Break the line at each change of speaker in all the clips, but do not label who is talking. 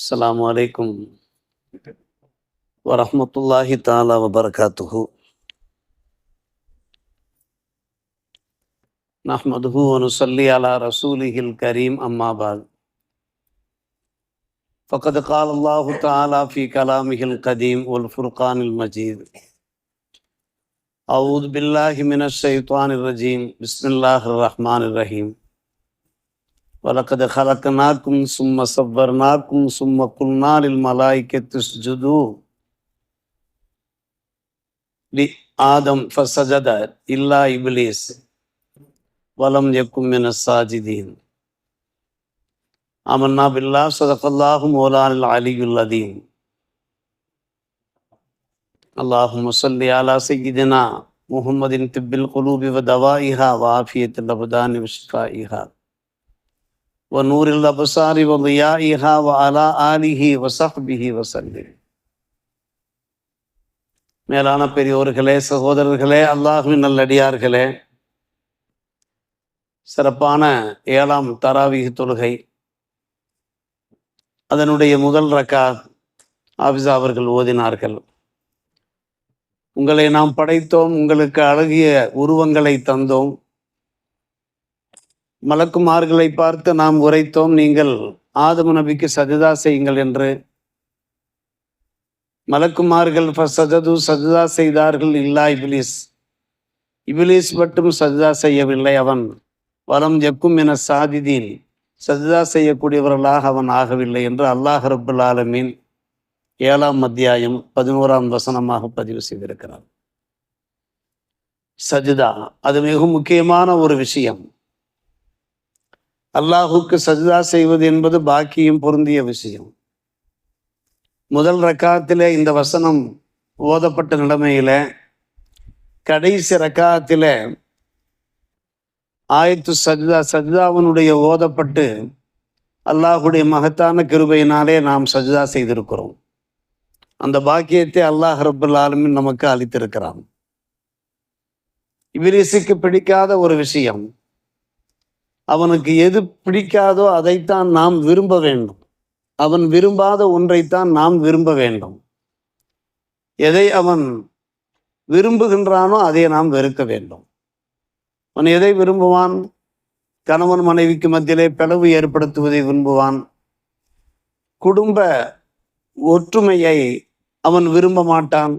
அஸ்ஸலாமு அலைக்கும் வரஹ்மத்துல்லாஹி தஆலா வபரகாத்துஹு. நஹ்மதுஹு வ நுஸல்லி அலா ரசூலிஹில் கரீம். அம்மா பஅத். ஃபக்கத் கால அல்லாஹு தஆலா ஃபீ கலாமிஹில் கதீம் வல் ஃபுர்கானில் மஜீத். அஊது பில்லாஹி மினஷ் ஷைத்தானிர் ரஜீம். பிஸ்மில்லாஹிர் ரஹ்மானிர் ரஹீம். வலக்கத் ஹலக்னாக்கும் சும்ம ஸவ்வர்னாக்கும் சும்ம குல்னா லில் மலாயிகத்தி இஸ்ஜுது லி ஆதம் ஃபஸஜத இல்லா இப்லீஸ் வலம் யக்கும் மினஸ் சாஜிதீன். ஆமன்னா பில்லாஹ் ஸதகல்லாஹு மௌலானல் அலியுல் அதீம். அல்லாஹும்ம ஸல்லி அலா சய்யிதினா முஹம்மதின் திப்பில் குலூபி வ தவாயிஹா வ ஆஃபியத்தில் அப்தானி வ ஷிஃபாயிஹா வ நூரில் அப்சாரி வ தியாயிஹா வ அலா ஆலிஹி வ ஸஹ்பிஹி வ ஸல்லிம். மேலான பெரியோர்களே, சகோதரர்களே, அல்லாஹ்வின் நல்லடியார்களே, சிறப்பான 7ஆம் தராவீஹ் தொழுகை, அதனுடைய முதல் ரக்காத் ஹாஃபிஸா அவர்கள் ஓதினார்கள். உங்களை நாம் படைத்தோம், உங்களுக்கு அழகிய உருவங்களை தந்தோம், மலக்குமார்களை பார்த்து நாம் உரைத்தோம், நீங்கள் ஆதம் நபிக்கு சஜதா செய்யுங்கள் என்று. மலக்குமார்கள் ஃபஸஜது சஜதா செய்தார்கள், இல்லா இப்லீஸ். இப்லீஸ் மட்டும் சஜதா செய்யவில்லை. அவன் வலம் யக்கும் மினஸ் சாஜிதீன், சஜதா செய்யக்கூடியவர்களாக அவன் ஆகவில்லை என்று அல்லாஹ் ரப்புல் ஆலமீன் 7ஆம் அத்தியாயம் 11ஆம் வசனமாக பதிவு செய்திருக்கிறார். சஜ்தா அது மிக முக்கியமான ஒரு விஷயம். அல்லாஹுக்கு சஜ்தா செய்வது என்பது பாக்கியம் பொருந்திய விஷயம். முதல் ரக்காத்திலே இந்த வசனம் ஓதப்பட்ட நிலைமையில, கடைசி ரக்காத்திலே ஆயத்து சஜ்தா சஜ்தாவினுடைய ஓதப்பட்டு அல்லாஹுடைய மகத்தான கிருபையினாலே நாம் சஜ்தா செய்திருக்கிறோம். அந்த பாக்கியத்தை அல்லாஹ் ரப்புல் ஆலமீன் நமக்கு அளித்திருக்கிறான். இப்லீஸுக்கு பிடிக்காத ஒரு விஷயம், அவனுக்கு எது பிடிக்காதோ அதைத்தான் நாம் விரும்ப வேண்டும். அவன் விரும்பாத ஒன்றைத்தான் நாம் விரும்ப வேண்டும். எதை அவன் விரும்புகின்றானோ அதை நாம் வெறுக்க வேண்டும். அவன் எதை விரும்புவான்? கணவன் மனைவிக்கு மத்தியிலே பிளவு ஏற்படுத்துவதை விரும்புவான். குடும்ப ஒற்றுமையை அவன் விரும்ப மாட்டான்.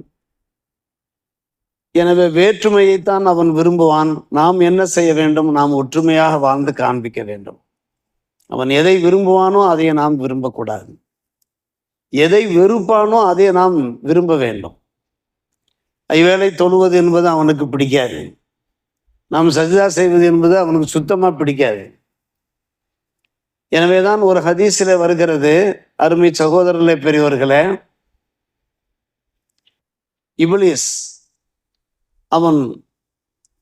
எனவே வேற்றுமையைத்தான் அவன் விரும்புவான். நாம் என்ன செய்ய வேண்டும்? நாம் ஒற்றுமையாக வாழ்ந்து காண்பிக்க வேண்டும். அவன் எதை விரும்புவானோ அதை நாம் விரும்பக்கூடாது. எதை வெறுப்பானோ அதை நாம் விரும்ப வேண்டும். ஐவேளை தொழுவது என்பது அவனுக்கு பிடிக்காது. நாம் சஜ்தா செய்வது என்பது அவனுக்கு சுத்தமாக பிடிக்காது. எனவேதான் ஒரு ஹதீஸில் வருகிறது, அருமை சகோதரர்களே, பெரியவர்களே, இப்லீஸ் அவன்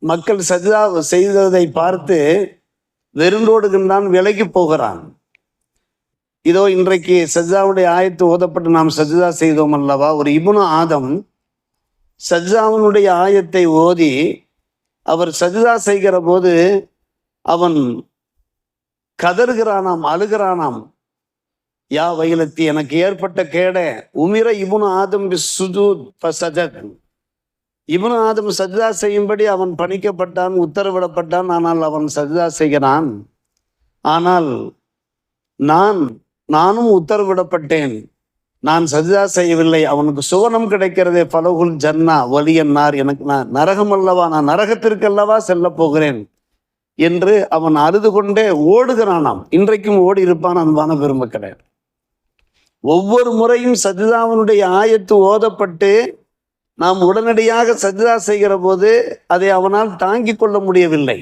மக்கள் சஜ்தா செய்ததை பார்த்து வெறுண்டோடுகின்றான், விலகி போகிறான். இதோ இன்றைக்கு சஜ்தாவுடைய ஆயத்து ஓதப்பட்டு நாம் சஜ்தா செய்தோம் அல்லவா? ஒரு இப்னு ஆதம் சஜ்தாவினுடைய ஆயத்தை ஓதி அவர் சஜ்தா செய்கிற போது அவன் கதறுகிறானாம், அழுகிறானாம். யா வயலத்தி, எனக்கு ஏற்பட்ட கேட. உமிர இப்னு ஆதம் பிஸ்ஸுஜூத் ஃபஸஜத். இப்னு ஆதம் சஜ்தா செய்யும்படி அவன் பணிக்கப்பட்டான், உத்தரவிடப்பட்டான். ஆனால் அவன் சஜ்தா செய்கிறான். ஆனால் நானும் உத்தரவிடப்பட்டேன், நான் சஜ்தா செய்யவில்லை. அவனுக்கு சுவனம் கிடைக்கிறதே, ஃபலகுல் ஜன்னா வலியன்னார், எனக்கு நான் நரகம் அல்லவா, நான் நரகத்திற்கல்லவா செல்ல போகிறேன் என்று அவன் அழுது கொண்டே ஓடுகிறானாம். இன்றைக்கும் ஓடி இருப்பான் அன்பான பெருமக்களே. ஒவ்வொரு முறையும் சஜ்தாவினுடைய ஆயத்து ஓதப்பட்டு நாம் உடனடியாக சஜ்தா செய்கிற போது அதை அவனால் தாங்கிக் கொள்ள முடியவில்லை.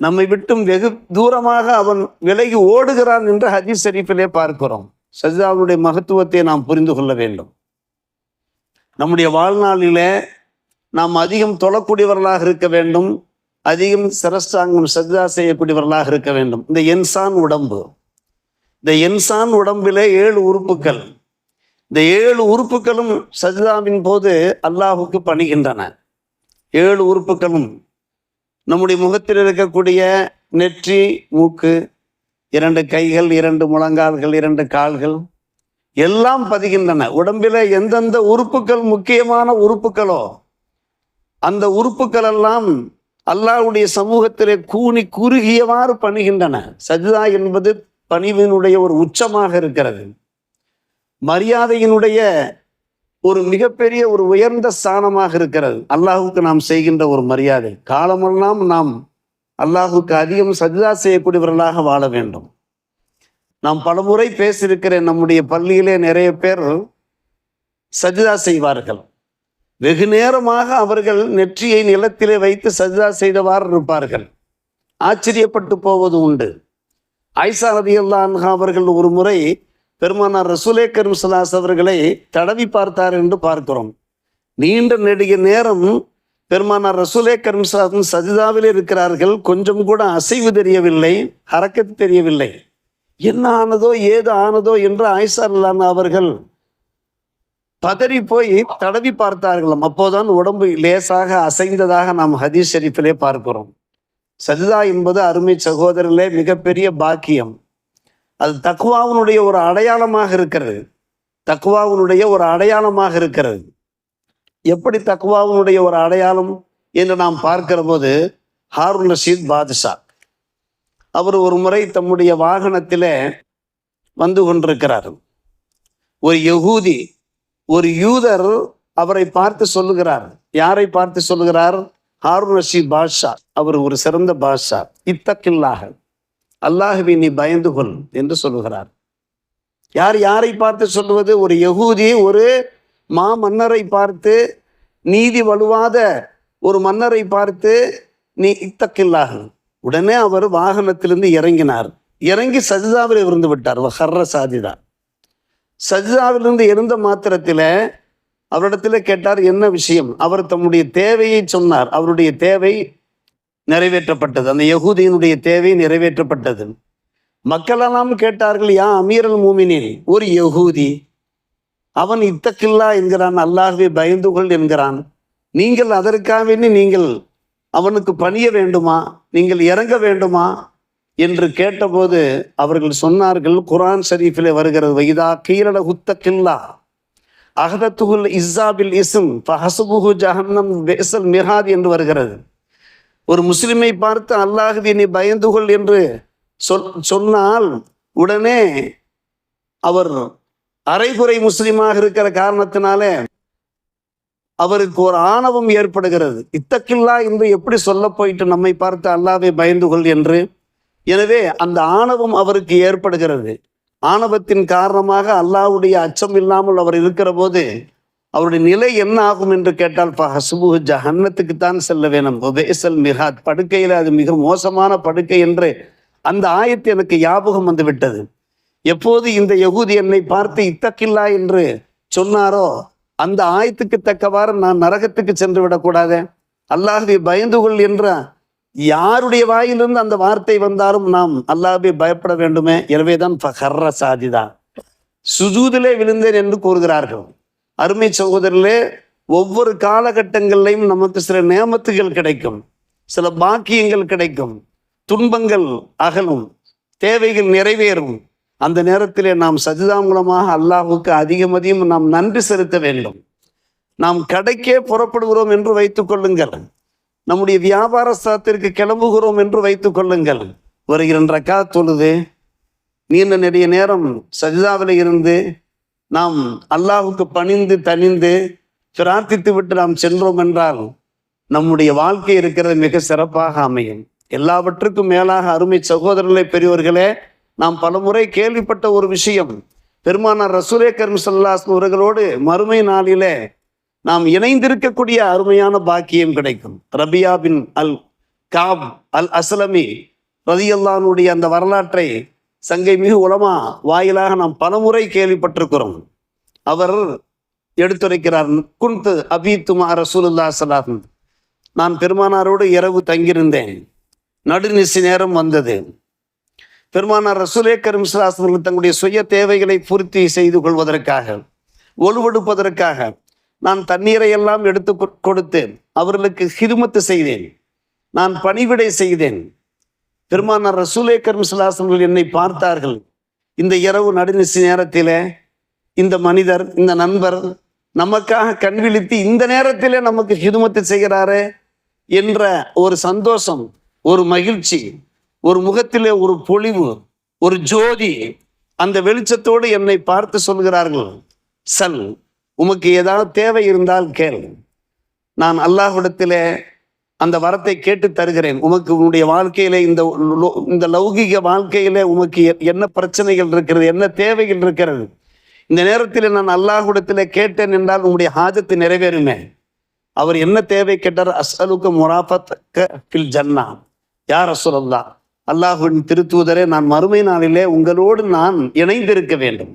நம்மை விட்டும் வெகு தூரமாக அவன் விலகி ஓடுகிறான் என்று ஹதீஸ் ஷரீஃபிலே பார்க்கிறோம். சஜ்தாவுடைய மகத்துவத்தை நாம் புரிந்து கொள்ள வேண்டும். நம்முடைய வாழ்நாளிலே நாம் அதிகம் தொழக்கூடியவர்களாக இருக்க வேண்டும், அதிகம் சிரஷ்டாங்கம் சஜ்தா செய்யக்கூடியவர்களாக இருக்க வேண்டும். இந்த இன்சான் உடம்பு, இந்த இன்சான் உடம்பிலே 7 உறுப்புகள். இந்த 7 உறுப்புகளும் சஜ்தாவின் போது அல்லாஹுக்கு பணிகின்றன. 7 உறுப்புகளும் நம்முடைய முகத்தில் இருக்கக்கூடிய நெற்றி, மூக்கு, 2 கைகள், 2 முழங்கால்கள், 2 கால்கள், எல்லாம் பதிகின்றன. உடம்பில எந்தெந்த உறுப்புகள் முக்கியமான உறுப்புகளோ அந்த உறுப்புகள் எல்லாம் அல்லாஹ்வுடைய சமூகத்திலே கூனி குறுகியவாறு பணிகின்றன. சஜ்தா என்பது பணிவினுடைய ஒரு உச்சமாக இருக்கிறது. மரியாதையினுடைய ஒரு மிகப்பெரிய ஒரு உயர்ந்த ஸ்தானமாக இருக்கிறது. அல்லாஹுக்கு நாம் செய்கின்ற ஒரு மரியாதை. காலமெல்லாம் நாம் அல்லாஹுக்கு அதிகம் சஜ்தா செய்யக்கூடியவர்களாக வாழ வேண்டும். நாம் பலமுறை பேசியிருக்கிறேன், நம்முடைய பள்ளியிலே நிறைய பேர் சஜ்தா செய்வார்கள். வெகு நேரமாக அவர்கள் நெற்றியை நிலத்திலே வைத்து சஜ்தா செய்தவாறு இருப்பார்கள். ஆச்சரியப்பட்டு போவது உண்டு. ஆயிஷா ரலியல்லாஹு அன்ஹா அவர்கள் ஒரு முறை பெருமானார் ரசூலே கரீம் ஸல்லல்லாஹு அலைஹி அவர்களை தடவி பார்த்தார் என்று பார்க்கிறோம். நீண்ட நெடிய நேரம் பெருமானார் ரசூலே கரீம் ஸல்லல்லாஹு அலைஹி சஜ்தாவில் இருக்கிறார்கள். கொஞ்சம் கூட அசைவு தெரியவில்லை, ஹரக்கத்து தெரியவில்லை. என்ன ஆனதோ ஏது ஆனதோ என்று ஆயிஷா ரலியல்லாஹு அன்ஹா அவர்கள் பதறி போய் தடவி பார்த்தார்களாம். அப்போதான் உடம்பு லேசாக அசைந்ததாக நாம் ஹதீஸ் ஷரீஃபிலே பார்க்கிறோம். சஜ்தா என்பது அருமை சகோதரர்களே மிகப்பெரிய பாக்கியம். அது தக்வாவுனுடைய ஒரு அடையாளமாக இருக்கிறது. தக்வாவுனுடைய ஒரு அடையாளமாக இருக்கிறது. எப்படி தக்வாவுனுடைய ஒரு அடையாளம் என்று நாம் பார்க்கிற போது, ஹாரூன் ரஷீத் பாதுஷா அவர் ஒரு முறை தம்முடைய வாகனத்திலே வந்து கொண்டிருக்கிறார். ஒரு யகூதி, ஒரு யூதர் அவரை பார்த்து சொல்லுகிறார். யாரை பார்த்து சொல்லுகிறார்? ஹாரூன் ரஷீத் பாட்ஷா. அவர் ஒரு சிறந்த பாட்ஷா. இத்தக்கில்லாக, அல்லாஹ்வை நீ பயந்து கொள் என்று சொல்லுகிறார். யாரை பார்த்து சொல்லுவது? ஒரு யகூதி ஒரு மன்னரை பார்த்து, நீதி வலுவாத ஒரு மன்னரை பார்த்து நீ இத்தக்கில்லாக. உடனே அவர் வாகனத்திலிருந்து இறங்கினார். இறங்கி சஜ்தாவில் இருந்து விட்டார். ஹர்ர சாஜிதா. சஜ்தாவிலிருந்து எழுந்த மாத்திரத்தில் அவரிடத்தில் கேட்டார், என்ன விஷயம்? அவர் தம்முடைய தேவையை சொன்னார். அவருடைய தேவை நிறைவேற்றப்பட்டது. அந்த யகூதியினுடைய தேவை நிறைவேற்றப்பட்டது. மக்களெல்லாம் கேட்டார்கள், யா அமீரல் மூமினீன், ஒரு யகூதி அவன் இத்தக்கில்லா என்கிறான், அல்லாஹ்வை பயந்து கொள் என்கிறான். நீங்கள் அதற்காக நீங்கள் அவனுக்கு பணிய வேண்டுமா? நீங்கள் இறங்க வேண்டுமா என்று கேட்டபோது அவர்கள் சொன்னார்கள், குர்ஆன் ஷரீஃபிலே வருகிறது, வைதா கீரல ஹுத்தக்கில்லா அஹதத்துல் இஸ்ஸாபில் இஸ்ம் ஃபஹஸபுஹு ஜஹன்னம் பிஸல் மிஹாத் என்று வருகிறது. ஒரு முஸ்லிமை பார்த்து அல்லாஹ்வை நீ பயந்து கொள் என்று சொன்னால் உடனே அவர் அரைகுறை முஸ்லிமாக இருக்கிற காரணத்தினாலே அவருக்கு ஒரு ஆணவம் ஏற்படுகிறது. இத்தக்கில்லா என்று எப்படி சொல்ல போயிட்டு நம்மை பார்த்து அல்லாஹ்வை பயந்து கொள் என்று. எனவே அந்த ஆணவம் அவருக்கு ஏற்படுகிறது. ஆணவத்தின் காரணமாக அல்லாஹ்வுடைய அச்சம் இல்லாமல் அவர் இருக்கிற போது அவருடைய நிலை என்ன ஆகும் என்று கேட்டால், ஃபஹஸபுஹு ஜஹன்னத்துக்கு தான் செல்ல வேணும், பிஸல் மிஹாத், படுக்கையில் அது மிக மோசமான படுக்கை என்று அந்த ஆயத்து எனக்கு ஞாபகம் வந்து விட்டது. எப்போது இந்த யகூதி என்னை பார்த்து இத்தக்கில்லா என்று சொன்னாரோ அந்த ஆயத்துக்கு தக்கவாறு நான் நரகத்துக்கு சென்று விடக்கூடாது. அல்லாஹ்வை பயந்து கொள் என்ற யாருடைய வாயிலிருந்து அந்த வார்த்தை வந்தாலும் நாம் அல்லாஹ்வை பயப்பட வேண்டுமே. எனவேதான் ஃபஹர்ர சாஜிதா, சுஜூதிலே விழுந்தேன் என்று கூறுகிறார்கள். அருமை சகோதரர்களே, ஒவ்வொரு காலகட்டங்களிலையும் நமக்கு சில நேமத்துகள் கிடைக்கும், சில பாக்கியங்கள் கிடைக்கும், துன்பங்கள் அகலும், தேவைகள் நிறைவேறும். அந்த நேரத்திலே நாம் சஜ்தா மூலமாக அல்லாஹுக்கு அதிகம் நாம் நன்றி செலுத்த வேண்டும். நாம் கடைக்கே புறப்படுகிறோம் என்று வைத்துக் கொள்ளுங்கள், நம்முடைய வியாபார ஸ்தலத்திற்கு கிளம்புகிறோம் என்று வைத்துக் கொள்ளுங்கள். ஒரு 2 ரக்காத் தொழுது நீண்ட நெடிய நேரம் சஜ்தாவில் இருந்து நாம் அல்லாஹுக்கு பணிந்து தணிந்து பிரார்த்தித்து விட்டு நாம் சென்றோம் என்றால் நம்முடைய வாழ்க்கை இருக்கிறது மிக சிறப்பாக அமையும். எல்லாவற்றுக்கும் மேலாக அருமை சகோதரர்களே, பெரியவர்களே, நாம் பலமுறை கேள்விப்பட்ட ஒரு விஷயம், பெருமானார் ரசூலே கரீம் ஸல்லல்லாஹு அலைஹி அவர்களோடு மறுமை நாளிலே நாம் இணைந்திருக்கக்கூடிய அருமையான பாக்கியம் கிடைக்கும். ரபியா பின் அல் காப் அல் அஸ்லமி ரலியல்லாஹு அன்ஹுடைய அந்த வரலாற்றை சங்கை மிகு உலமா வாயிலாக நாம் பலமுறை கேள்விப்பட்டிருக்கிறோம். அவர் எடுத்துரைக்கிறார், குன்து அபீத்துமா ரசூலுல்லாஹி ஸல்லல்லாஹு அலைஹி வஸல்லம், நான் பெருமானாரோடு இரவு தங்கியிருந்தேன். நடுநிசி நேரம் வந்தது. பெருமானார் ரசூலே கரீம் ஸல்லல்லாஹு அலைஹி வஸல்லம் தங்களுடைய சுய தேவைகளை பூர்த்தி செய்து கொள்வதற்காக, ஒழுவெடுப்பதற்காக நான் தண்ணீரை எல்லாம் எடுத்து கொடுத்து அவர்களுக்கு ஹிதுமத்து செய்தேன், நான் பணிவிடை செய்தேன். பெருமானார் ரசூலே கரீம் ஸல்லல்லாஹு அலைஹி வஸல்லம் என்னை பார்த்தார்கள். இந்த இரவு நடுநிசி நேரத்திலே இந்த மனிதர், இந்த நண்பர் நமக்காக கண் விழித்து இந்த நேரத்திலே நமக்கு ஹிதுமத்து செய்கிறாரே என்ற ஒரு சந்தோஷம், ஒரு மகிழ்ச்சி, ஒரு முகத்திலே ஒரு பொலிவு, ஒரு ஜோதி, அந்த வெளிச்சத்தோடு என்னை பார்த்து சொல்கிறார்கள், சல், உமக்கு ஏதாவது தேவை இருந்தால் கேள், நான் அல்லாஹ்விடத்திலே அந்த வரத்தை கேட்டு தருகிறேன். உமக்கு உன்னுடைய வாழ்க்கையிலே இந்த லௌகிக வாழ்க்கையிலே உமக்கு என்ன பிரச்சனைகள் இருக்கிறது, என்ன தேவைகள் இருக்கிறது, இந்த நேரத்தில் நான் அல்லாஹ்விடத்திலே கேட்டேன் என்றால் உங்களுடைய ஹாஜத்து நிறைவேறுமே. அவர் என்ன தேவை கேட்டார்? அஸ்அலுக முராஃபத்க ஃபில் ஜன்னா யா ரசூலல்லாஹ், அல்லாஹ்வின் திருத்தூதரே, நான் மறுமை நாளிலே உங்களோடு நான் இணைந்திருக்க வேண்டும்.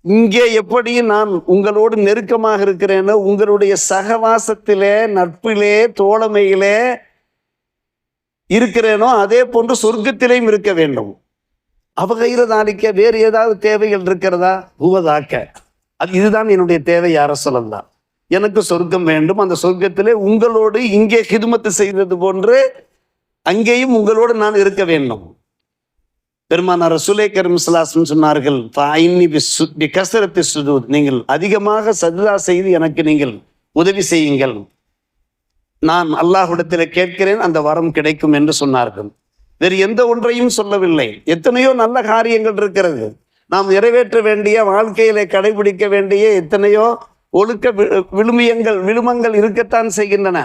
இங்கே எப்படி நான் உங்களோடு நெருக்கமாக இருக்கிறேனோ, உங்களுடைய சகவாசத்திலே, நட்பிலே, தோழமையிலே இருக்கிறேனோ, அதே போன்று சொர்க்கத்திலேயும் இருக்க வேண்டும். அவகைரதாலிக்க வேறு ஏதாவது தேவைகள் இருக்கிறதா? ஹுவதாக்க, இதுதான் என்னுடைய தேவை யா ரசூலல்லாஹ், எனக்கு சொர்க்கம் வேண்டும். அந்த சொர்க்கத்திலே உங்களோடு இங்கே ஹிதுமத்து செய்தது போன்று அங்கேயும் உங்களோடு நான் இருக்க வேண்டும். பெருமானார் ரசூலே கரீம் ஸல்லல்லாஹு அலைஹி வஸல்லம் சொன்னார்கள், நீங்கள் அதிகமாக சஜ்தா செய்து எனக்கு நீங்கள் உதவி செய்யுங்கள், நான் அல்லாஹ்விடத்தில் கேட்கிறேன், அந்த வரம் கிடைக்கும் என்று சொன்னார்கள். வேறு எந்த ஒன்றையும் சொல்லவில்லை. எத்தனையோ நல்ல காரியங்கள் இருக்கிறது, நாம் நிறைவேற்ற வேண்டிய, வாழ்க்கையிலே கடைபிடிக்க வேண்டிய எத்தனையோ ஒழுக்க விழுமங்கள் இருக்கத்தான் செய்கின்றன.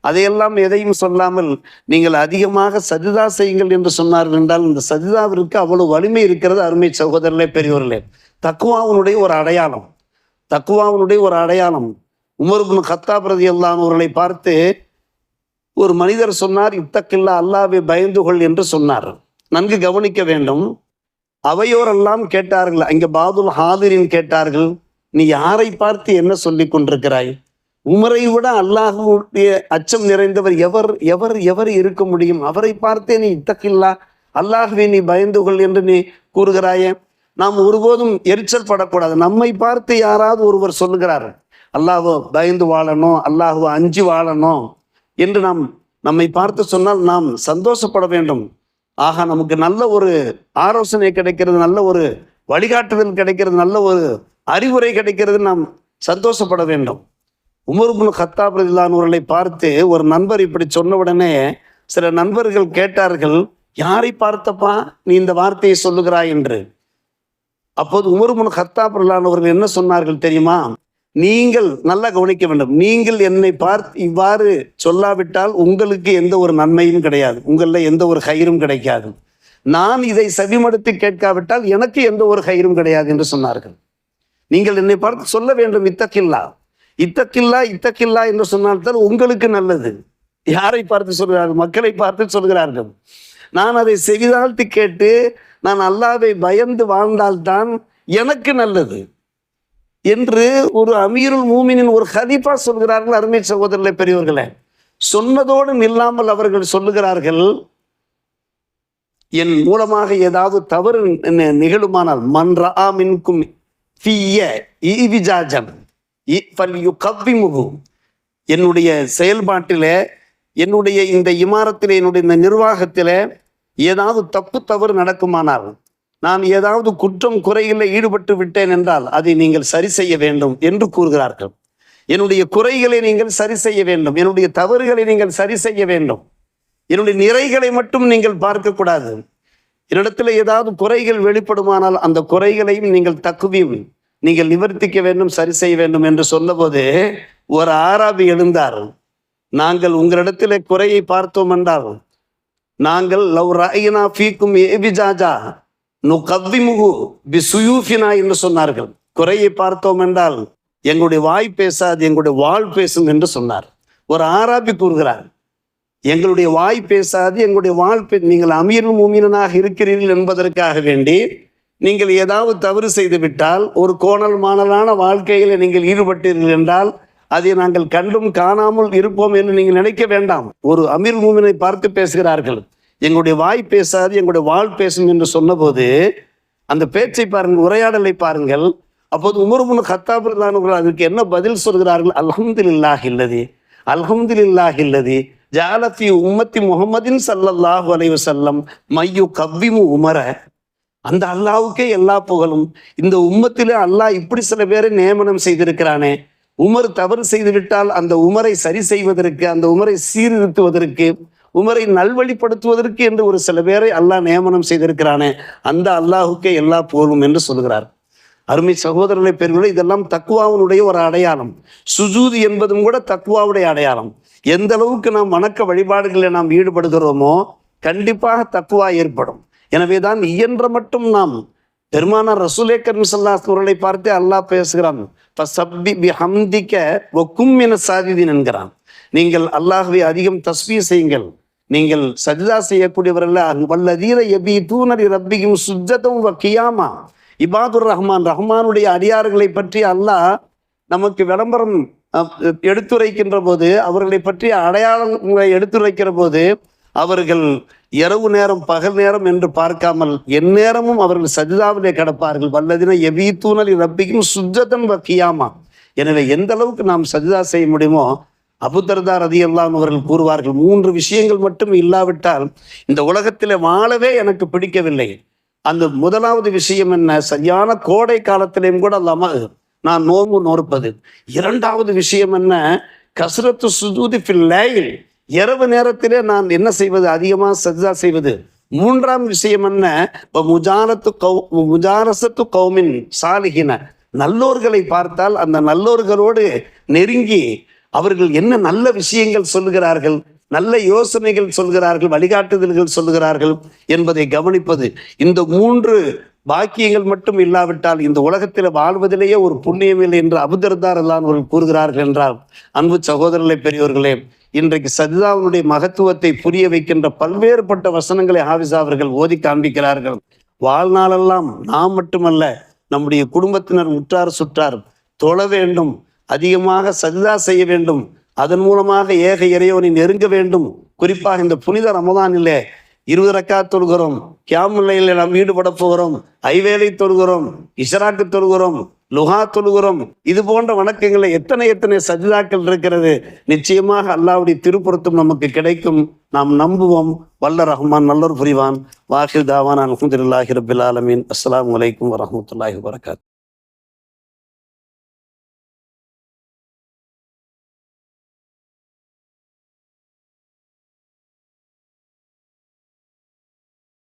அதையெல்லாம் எதையும் சொல்லாமல் நீங்கள் அதிகமாக சஜ்தா செய்யுங்கள் என்று சொன்னார்கள் என்றால், இந்த சஜ்தாவிற்கு அவ்வளவு வலிமை இருக்கிறது. அருமை சகோதரர்களே, பெரியவர்களே, தக்குவாவுனுடைய ஒரு அடையாளம், தக்குவாவுனுடைய ஒரு அடையாளம். உமர் இப்னு கத்தாப் ரலியல்லாஹு அன்ஹு அவர்களை பார்த்து ஒரு மனிதர் சொன்னார், இத்தக்கில்லா, அல்லாஹ்வை பயந்து கொள் என்று சொன்னார். நன்கு கவனிக்க வேண்டும். அவையோரெல்லாம் கேட்டார்கள், அங்கே பாதுல் ஹாதிரின் கேட்டார்கள், நீ யாரை பார்த்து என்ன சொல்லி கொண்டிருக்கிறாய்? உமரை விட அல்லாஹ்வுடைய அச்சம் நிறைந்தவர் எவர் எவர் எவர் இருக்க முடியும்? அவரை பார்த்தே நீ இத்தக்கில்லா, அல்லாஹ்வை நீ பயந்து கொள் என்று நீ கூறுகிறாயே. நாம் ஒருபோதும் எரிச்சல் படக்கூடாது. நம்மை பார்த்து யாராவது ஒருவர் சொல்லுகிறார், அல்லாஹ்வை பயந்து வாழணும், அல்லாஹ்வை அஞ்சி வாழணும் என்று நம்மை பார்த்து சொன்னால் நாம் சந்தோஷப்பட வேண்டும். ஆகா, நமக்கு நல்ல ஒரு ஆலோசனை கிடைக்கிறது, நல்ல ஒரு வழிகாட்டுதல் கிடைக்கிறது, நல்ல ஒரு அறிவுரை கிடைக்கிறது, நாம் சந்தோஷப்பட வேண்டும். உமர் இப்னு கத்தாப் ரலியல்லாஹு அன்ஹு அவர்களை பார்த்து ஒரு நண்பர் இப்படி சொன்ன உடனே சில நண்பர்கள் கேட்டார்கள், யாரை பார்த்தப்பா நீ இந்த வார்த்தையை சொல்லுகிறாய் என்று. அப்போது உமர் இப்னு கத்தாப் ரலியல்லாஹு அன்ஹு அவர்கள் என்ன சொன்னார்கள் தெரியுமா? நீங்கள் நல்லா கவனிக்க வேண்டும். நீங்கள் என்னை பார்த்து இவ்வாறு சொல்லாவிட்டால் உங்களுக்கு எந்த ஒரு நன்மையும் கிடையாது, உங்களில் எந்த ஒரு கயிறும் கிடைக்காது. நான் இதை செவிமடுத்து கேட்காவிட்டால் எனக்கு எந்த ஒரு கயிறும் கிடையாது என்று சொன்னார்கள். நீங்கள் என்னை பார்த்து சொல்ல வேண்டும், இத்தக்கில்லா இத்தக்கில்லா இத்தக்கில்லா என்று சொன்னால்தான் உங்களுக்கு நல்லது. யாரை பார்த்து சொல்கிறார்கள்? மக்களை பார்த்து சொல்கிறார்கள். நான் அதை செவிதாழ்த்தி கேட்டு நான் அல்லாஹ்வை பயந்து வாழ்ந்தால்தான் எனக்கு நல்லது என்று ஒரு அமீருல் மூமினின், ஒரு ஹலீஃபா சொல்கிறார்கள். அருமை சகோதரர்களே, பெரியவர்களே, சொன்னதோடு நில்லாமல் அவர்கள் சொல்லுகிறார்கள், என் மூலமாக ஏதாவது தவறு நிகழுமானால், மன் ரஆ மின்கும் ஃபிய்ய இவிஜாஜன் ஃபல்யுகவ்விமுஹு, என்னுடைய செயல்பாட்டிலே, என்னுடைய இந்த இமாரத்திலே, என்னுடைய இந்த நிர்வாகத்திலே ஏதாவது தப்பு தவறு நடக்குமானால், நான் ஏதாவது குற்றம் குறைகளில் ஈடுபட்டு விட்டேன் என்றால் அதை நீங்கள் சரி செய்ய வேண்டும் என்று கூறுகிறார்கள். என்னுடைய குறைகளை நீங்கள் சரி செய்ய வேண்டும், என்னுடைய தவறுகளை நீங்கள் சரி செய்ய வேண்டும், என்னுடைய நிறைகளை மட்டும் நீங்கள் பார்க்கக்கூடாது. என்னிடத்தில் ஏதாவது குறைகள் வெளிப்படுமானால் அந்த குறைகளையும் நீங்கள் தக்குவியும் நீங்கள் நிவர்த்திக்க வேண்டும், சரி செய்ய வேண்டும் என்று சொன்னபோது ஒரு ஆராபி எழுந்தார், நாங்கள் உங்களிடத்தில் குறையை பார்த்தோம் என்றால், நாங்கள் லவ் ரஅய்னா ஃபீக்கும் இபிஜாஜா நுகவ்விமுஹு பிசுயூஃபினா என்று சொன்னார்கள். குறையை பார்த்தோம் என்றால் எங்களுடைய வாய் பேசாது, எங்களுடைய வாழ் பேசும் என்று சொன்னார். ஒரு ஆராபி கூறுகிறார், எங்களுடைய வாய் பேசாது, எங்களுடைய வாழ் நீங்கள் அமீருல் மூமினாக இருக்கிறீர்கள் என்பதற்காக வேண்டி நீங்கள் ஏதாவது தவறு செய்து விட்டால், ஒரு கோணல் மாணலான வாழ்க்கையில் நீங்கள் ஈடுபட்டீர்கள் என்றால் அதை நாங்கள் கண்டும் காணாமல் இருப்போம் என்று நீங்கள் நினைக்க வேண்டாம். ஒரு அமீர் மூமினை பார்த்து பேசுகிறார்கள், எங்களுடைய வாய் பேசாது, எங்களுடைய வாழ் பேசும் என்று சொன்னபோது அந்த பேச்சை பாருங்கள், உரையாடலை பாருங்கள். அப்போது உமர் இப்னு கத்தாப் ரலியல்லாஹு அன்ஹு அதற்கு என்ன பதில் சொல்கிறார்கள்? அல்ஹம்துலில்லாஹி அல்லதி, அல்ஹம்துலில்லாஹி அல்லதி ஜஅல ஃபீ உம்மத்தி முஹம்மதின் ஸல்லல்லாஹு அலைஹி வஸல்லம் மையு கவ்விமு உமர. அந்த அல்லாஹ்வுக்கே எல்லா புகழும். இந்த உம்மத்திலே அல்லாஹ் இப்படி சில பேரை நியமனம் செய்திருக்கிறானே, உமர் தவறு செய்து விட்டால் அந்த உமரை சரி செய்வதற்கு, அந்த உமரை சீர்திருத்துவதற்கு, உமரை நல்வழிப்படுத்துவதற்கு என்று ஒரு சில பேரை அல்லாஹ் நியமனம் செய்திருக்கிறானே, அந்த அல்லாஹ்வுக்கே எல்லா புகழும் என்று சொல்கிறார். அருமை சகோதரர்களை பெறுவது, இதெல்லாம் தக்குவாவுடைய ஒரு அடையாளம். சுஜூது என்பதும் கூட தக்குவாவுடைய அடையாளம். எந்த அளவுக்கு நாம் வணக்க வழிபாடுகளில் நாம் ஈடுபடுகிறோமோ கண்டிப்பாக தக்குவா ஏற்படும். எனவேதான் இயன்ற மட்டும் நாம் பெருமானார் ரசூலே கரீம் ஸல்லல்லாஹு அலைஹி அவர்களை பார்த்து அல்லாஹ் பேசுகிறான், ஃபஸப்பி பிஹம்திக வகும் மினஸ் சாஜிதீன் என்கிறான். நீங்கள் அல்லாஹ்வை அதிகம் தஸ்பீஹ் செய்யுங்கள், நீங்கள் சஜ்தா செய்யக்கூடியவர்கள். வல்லதீன யபீதூன லிரப்பிஹிம் சுஜ்ஜதன் வ கியாமா. இபாதுர் ரஹ்மான், ரஹ்மானுடைய அடியார்களை பற்றி அல்லாஹ் நமக்கு விளம்பரம் எடுத்துரைக்கின்ற போது, அவர்களை பற்றி அடையாளங்களை எடுத்துரைக்கிற போது, அவர்கள் இரவு நேரம் பகல் நேரம் என்று பார்க்காமல் எந்நேரமும் அவர்கள் சஜ்தாவிலே கிடப்பார்கள். வல்லதின யபீதூன லிரப்பிஹிம் சுஜ்ஜதன் வ கியாமா. எனவே எந்த அளவுக்கு நாம் சஜ்தா செய்ய முடியுமோ, அபூ தர்தா ரலியல்லாஹு அன்ஹு அவர்கள் கூறுவார்கள், 3 விஷயங்கள் மட்டும் இல்லாவிட்டால் இந்த உலகத்திலே வாழவே எனக்கு பிடிக்கவில்லை. அந்த முதலாவது விஷயம் என்ன? சரியான கோடை காலத்திலேயும் கூட அல்லாமல் நான் நோன்பு நோற்பது. 2வது விஷயம் என்ன? கஸ்ரத்து சுஜூதி ஃபில் லைல், இரவு நேரத்திலே நான் என்ன செய்வது? அதிகமாக சஜ்தா செய்வது. 3ஆம் விஷயம் என்ன? முஜாரசத்து கௌமின் சாலிஹின, நல்லோர்களை பார்த்தால் அந்த நல்லோர்களோடு நெருங்கி அவர்கள் என்ன நல்ல விஷயங்கள் சொல்லுகிறார்கள், நல்ல யோசனைகள் சொல்கிறார்கள், வழிகாட்டுதல்கள் சொல்லுகிறார்கள் என்பதை கவனிப்பது. இந்த 3 பாக்கியங்கள் மட்டும் இல்லாவிட்டால் இந்த உலகத்தில் வாழ்வதிலேயே ஒரு புண்ணியமில்லை என்று அபூ தர்தா ரலியல்லாஹு அன்ஹு அவர்கள் கூறுகிறார்கள் என்றால், அன்பு சகோதரர்களே, பெரியோர்களே, இன்றைக்கு சஜ்தாவுடைய மகத்துவத்தை புரிய வைக்கின்ற பல்வேறுபட்ட வசனங்களை ஹாஃபிஸ் அவர்கள் ஓதி காண்பிக்கிறார்கள். வாழ்நாளெல்லாம் நாம் மட்டுமல்ல, நம்முடைய குடும்பத்தினர், உற்றார் சுற்றார் தொழ வேண்டும், அதிகமாக சஜ்தா செய்ய வேண்டும், அதன் மூலமாக ஏக இறைவனை நெருங்க வேண்டும். குறிப்பாக இந்த புனித ரமதானிலே 20 ரக்காத் தொழுகிறோம், கியாமுல் லைலில் நாம் ஈடுபட போகிறோம், ஐவேளை தொழுகிறோம், இஷ்ராக்கு தொழுகிறோம், லுஹா தொழுகிறோம். இது போன்ற வணக்கங்களை எத்தனை சஜ்தாக்கள் இருக்கிறது. நிச்சயமாக அல்லாஹ்வுடைய திருப்பொருத்தம் நமக்கு கிடைக்கும். நாம் நம்புவோம். வல்ல ரஹ்மான் நல்லோர் புரிவான். வாஹிர் தாவானா அல்ஹம்துலில்லாஹி ரப்பில் ஆலமீன். அஸ்ஸலாமு அலைக்கும் வரஹ்மத்துல்லாஹி வபரகாத்துஹு.